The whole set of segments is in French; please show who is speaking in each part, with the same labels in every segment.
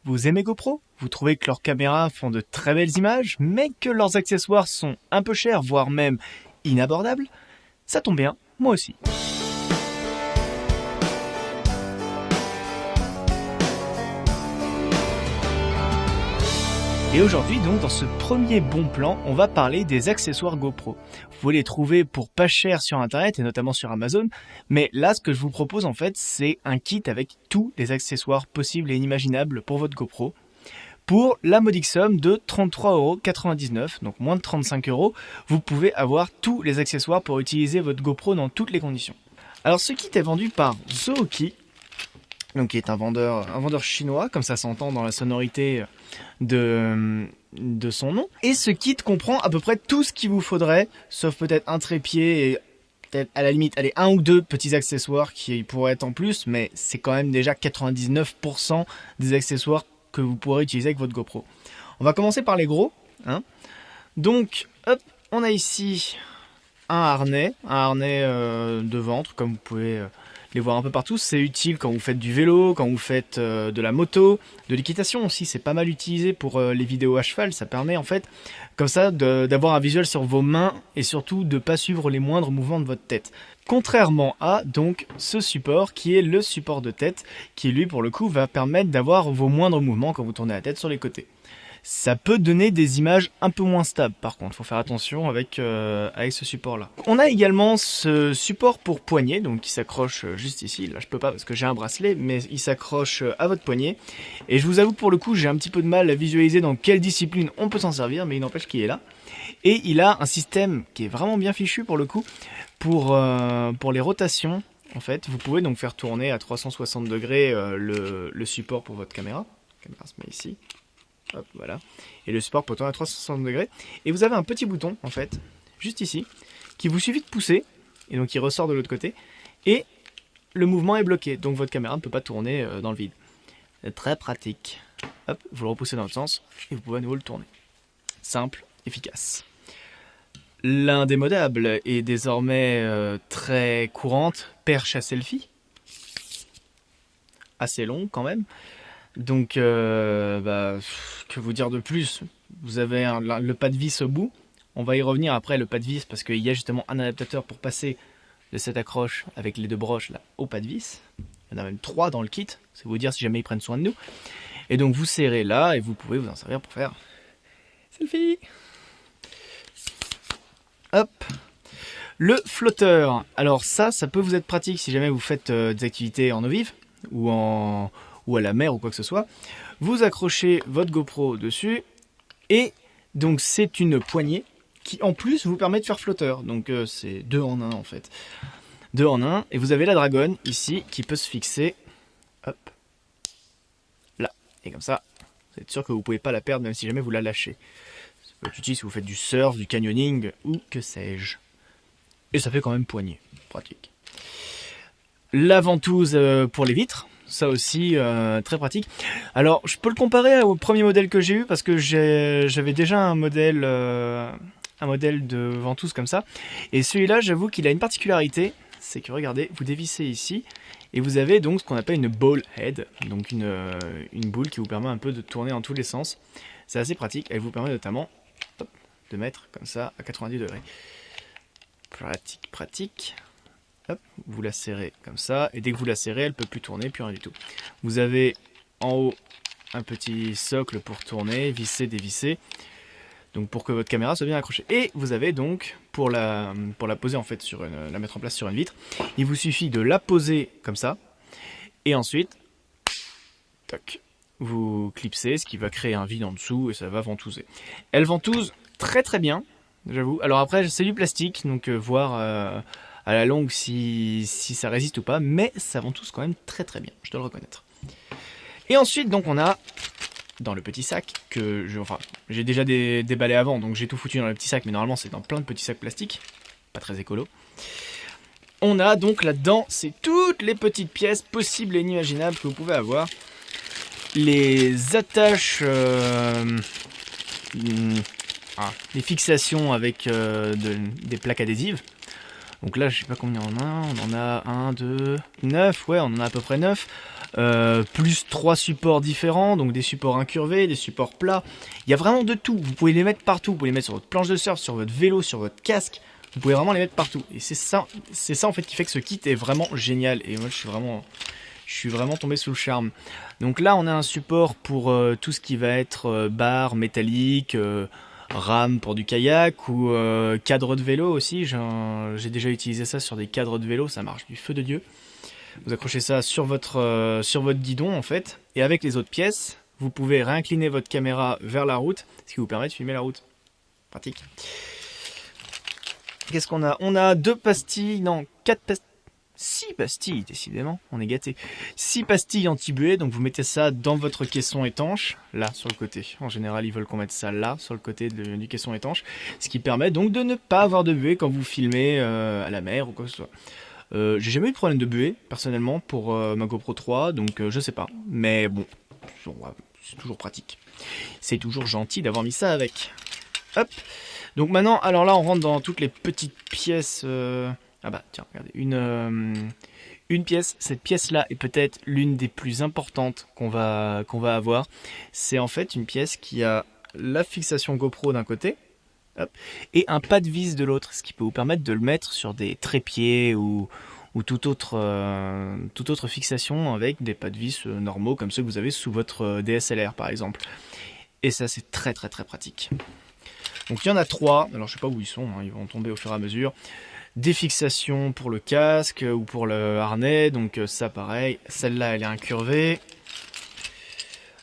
Speaker 1: Vous aimez GoPro? Vous trouvez que leurs caméras font de très belles images, mais que leurs accessoires sont un peu chers, voire même inabordables? Ça tombe bien, moi aussi. Et aujourd'hui donc dans ce premier bon plan, on va parler des accessoires GoPro. Vous pouvez les trouver pour pas cher sur internet et notamment sur Amazon, mais là ce que je vous propose en fait c'est un kit avec tous les accessoires possibles et inimaginables pour votre GoPro. Pour la modique somme de 33,99 €, donc moins de 35 €, vous pouvez avoir tous les accessoires pour utiliser votre GoPro dans toutes les conditions. Alors ce kit est vendu par Zooki, donc qui est un vendeur chinois, comme ça s'entend dans la sonorité de son nom. Et ce kit comprend à peu près tout ce qu'il vous faudrait, sauf peut-être un trépied et peut-être à la limite, allez, un ou deux petits accessoires qui pourraient être en plus, mais c'est quand même déjà 99% des accessoires que vous pourrez utiliser avec votre GoPro. On va commencer par les gros, hein. Donc, hop, on a ici un harnais de ventre, comme vous pouvez les voir un peu partout. C'est utile quand vous faites du vélo, quand vous faites de la moto, de l'équitation aussi. C'est pas mal utilisé pour les vidéos à cheval. Ça permet en fait, comme ça, d'avoir un visuel sur vos mains et surtout de pas suivre les moindres mouvements de votre tête. Contrairement à donc ce support qui est le support de tête, qui lui pour le coup va permettre d'avoir vos moindres mouvements quand vous tournez la tête sur les côtés. Ça peut donner des images un peu moins stables par contre, il faut faire attention avec ce support là. On a également ce support pour poignet, donc qui s'accroche juste ici, là je peux pas parce que j'ai un bracelet, mais il s'accroche à votre poignet. Et je vous avoue pour le coup j'ai un petit peu de mal à visualiser dans quelle discipline on peut s'en servir, mais il n'empêche qu'il est là. Et il a un système qui est vraiment bien fichu pour le coup, pour les rotations. En fait, vous pouvez donc faire tourner à 360 degrés le support pour votre caméra. La caméra se met ici. Hop, voilà. Et le support peut tourner à 360 degrés. Et vous avez un petit bouton, en fait, juste ici, qui vous suffit de pousser, et donc il ressort de l'autre côté, et le mouvement est bloqué, donc votre caméra ne peut pas tourner dans le vide. C'est très pratique. Hop, vous le repoussez dans l'autre sens, et vous pouvez à nouveau le tourner. Simple, efficace. L'indémodable est désormais très courante, perche à selfie. Assez long quand même. Donc, que vous dire de plus? Vous avez le pas de vis au bout. On va y revenir après, le pas de vis, parce qu'il y a justement un adaptateur pour passer de cette accroche avec les deux broches là au pas de vis. Il y en a même 3 dans le kit, c'est vous dire si jamais ils prennent soin de nous. Et donc vous serrez là et vous pouvez vous en servir pour faire selfie. Hop. Le flotteur. Alors ça peut vous être pratique si jamais vous faites des activités en eau vive ou à la mer ou quoi que ce soit. Vous accrochez votre GoPro dessus et donc c'est une poignée qui en plus vous permet de faire flotteur. Donc c'est 2 en 1 en fait. 2 en 1 et vous avez la dragonne ici qui peut se fixer hop là et comme ça vous êtes sûr que vous pouvez pas la perdre même si jamais vous la lâchez. Ça peut être utile si vous faites du surf, du canyoning ou que sais-je. Et ça fait quand même poignée, pratique. La ventouse pour les vitres. Ça aussi, très pratique. Alors, je peux le comparer au premier modèle que j'ai eu parce que j'avais déjà un modèle de ventouse comme ça. Et celui-là, j'avoue qu'il a une particularité, c'est que regardez, vous dévissez ici et vous avez donc ce qu'on appelle une ball head, donc une boule qui vous permet un peu de tourner en tous les sens. C'est assez pratique. Elle vous permet notamment de mettre comme ça à 90 degrés. Pratique. Hop, vous la serrez comme ça, et dès que vous la serrez, elle ne peut plus tourner, plus rien du tout. Vous avez en haut un petit socle pour tourner, visser, dévisser, donc pour que votre caméra soit bien accrochée. Et vous avez donc, pour la poser en fait, la mettre en place sur une vitre, il vous suffit de la poser comme ça, et ensuite, toc, vous clipsez, ce qui va créer un vide en dessous, et ça va ventouser. Elle ventouse très très bien, j'avoue. Alors après, c'est du plastique, donc voir à la longue si ça résiste ou pas, mais ça ventouse quand même très très bien, je dois le reconnaître. Et ensuite, donc on a dans le petit sac que j'ai déjà déballé avant, donc j'ai tout foutu dans le petit sac, mais normalement c'est dans plein de petits sacs plastiques, pas très écolo. On a donc là-dedans, c'est toutes les petites pièces possibles et inimaginables que vous pouvez avoir. Les attaches, les fixations avec des plaques adhésives. Donc là, je sais pas combien on en a. On en a 1, 2, 9. Ouais, on en a à peu près 9. plus 3 supports différents, donc des supports incurvés, des supports plats. Il y a vraiment de tout. Vous pouvez les mettre partout. Vous pouvez les mettre sur votre planche de surf, sur votre vélo, sur votre casque. Vous pouvez vraiment les mettre partout. Et c'est ça en fait qui fait que ce kit est vraiment génial. Et moi, je suis vraiment tombé sous le charme. Donc là, on a un support pour tout ce qui va être barre métallique, rame pour du kayak ou cadre de vélo aussi. J'ai déjà utilisé ça sur des cadres de vélo, ça marche du feu de Dieu. Vous accrochez ça sur votre guidon en fait, et avec les autres pièces, vous pouvez réincliner votre caméra vers la route, ce qui vous permet de filmer la route. Pratique. Qu'est-ce qu'on a? On a 2 pastilles, non, 4 pastilles. 6 pastilles, décidément, on est gâté. 6 pastilles anti-buée, donc vous mettez ça dans votre caisson étanche, là, sur le côté. En général, ils veulent qu'on mette ça là, sur le côté du caisson étanche, ce qui permet donc de ne pas avoir de buée quand vous filmez à la mer ou quoi que ce soit. J'ai jamais eu de problème de buée, personnellement, pour ma GoPro 3, donc je sais pas. Mais bon, c'est toujours pratique. C'est toujours gentil d'avoir mis ça avec. Hop. Donc maintenant, alors là, on rentre dans toutes les petites pièces... Ah bah tiens, regardez, une pièce, cette pièce-là est peut-être l'une des plus importantes qu'on va avoir. C'est en fait une pièce qui a la fixation GoPro d'un côté, hop, et un pas de vis de l'autre, ce qui peut vous permettre de le mettre sur des trépieds ou toute autre fixation avec des pas de vis normaux comme ceux que vous avez sous votre DSLR par exemple. Et ça c'est très très très pratique. Donc il y en a 3, alors je sais pas où ils sont, hein, ils vont tomber au fur et à mesure. Des fixations pour le casque ou pour le harnais, donc ça pareil. Celle-là elle est incurvée.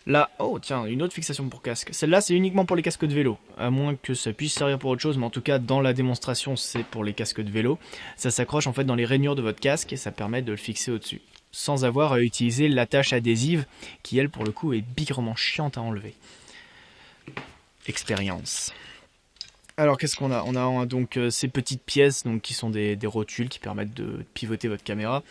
Speaker 1: Là, oh tiens, une autre fixation pour casque. Celle-là c'est uniquement pour les casques de vélo, à moins que ça puisse servir pour autre chose, mais en tout cas dans la démonstration c'est pour les casques de vélo. Ça s'accroche en fait dans les rainures de votre casque et ça permet de le fixer au-dessus, sans avoir à utiliser l'attache adhésive qui elle pour le coup est bigrement chiante à enlever. Expérience. Alors qu'est-ce qu'on a? On a donc ces petites pièces donc, qui sont des rotules qui permettent de pivoter votre caméra.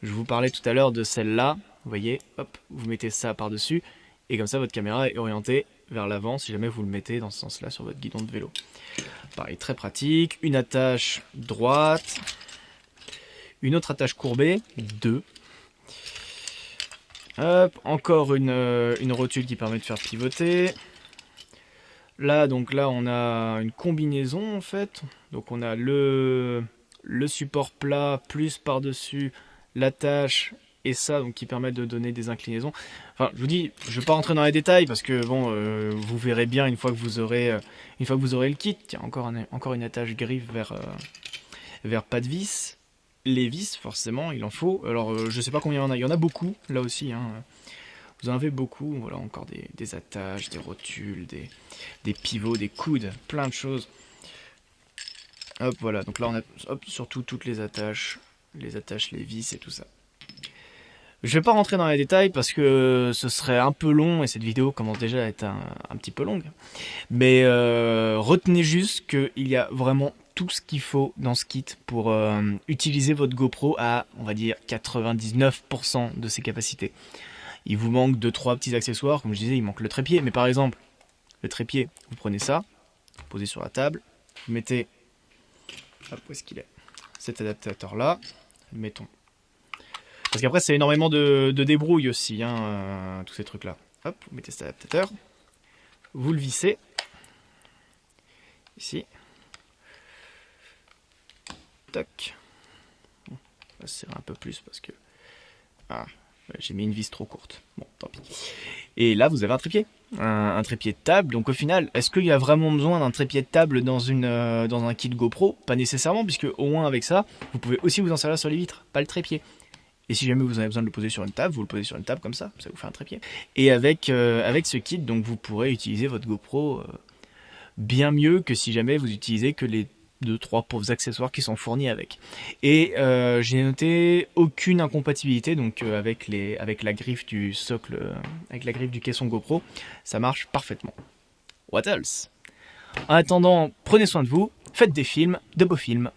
Speaker 1: Je vous parlais tout à l'heure de celle-là. Vous voyez, hop, vous mettez ça par-dessus. Et comme ça, votre caméra est orientée vers l'avant si jamais vous le mettez dans ce sens-là sur votre guidon de vélo. Pareil, très pratique. Une attache droite. Une autre attache courbée. 2. Hop, encore une rotule qui permet de faire pivoter. Là, donc là, on a une combinaison en fait. Donc on a le support plat plus par-dessus l'attache et ça, donc qui permet de donner des inclinaisons. Enfin, je vous dis, je vais pas rentrer dans les détails parce que bon, vous verrez bien une fois que vous aurez le kit. Tiens, encore une attache griffe vers pas de vis. Les vis, forcément, il en faut. Alors, je sais pas combien il y en a. Il y en a beaucoup là aussi. Hein. Vous en avez beaucoup, voilà, encore des attaches, des rotules, des pivots, des coudes, plein de choses. Hop, voilà, donc là on a surtout toutes les attaches, les vis et tout ça. Je vais pas rentrer dans les détails parce que ce serait un peu long et cette vidéo commence déjà à être un petit peu longue. Mais retenez juste qu'il y a vraiment tout ce qu'il faut dans ce kit pour utiliser votre GoPro à, on va dire, 99% de ses capacités. Il vous manque 2-3 petits accessoires, comme je disais, il manque le trépied. Mais par exemple, le trépied, vous prenez ça, vous posez sur la table, vous mettez, hop, où est-ce qu'il est? Cet adaptateur-là, mettons. Parce qu'après, c'est énormément de débrouille aussi, hein, tous ces trucs-là. Hop, vous mettez cet adaptateur, vous le vissez, ici. Tac. Bon, on va serrer un peu plus parce que... Ah, j'ai mis une vis trop courte. Bon, tant pis. Et là, vous avez un trépied. Un trépied de table. Donc au final, est-ce qu'il y a vraiment besoin d'un trépied de table dans un kit GoPro? Pas nécessairement, puisque au moins avec ça, vous pouvez aussi vous en servir sur les vitres, pas le trépied. Et si jamais vous avez besoin de le poser sur une table, vous le posez sur une table comme ça vous fait un trépied. Et avec ce kit, donc vous pourrez utiliser votre GoPro bien mieux que si jamais vous utilisez que les 2-3 pauvres accessoires qui sont fournis avec. Et j'ai noté aucune incompatibilité donc avec la griffe du socle, avec la griffe du caisson GoPro, ça marche parfaitement. What else? En attendant, prenez soin de vous, faites des films, de beaux films.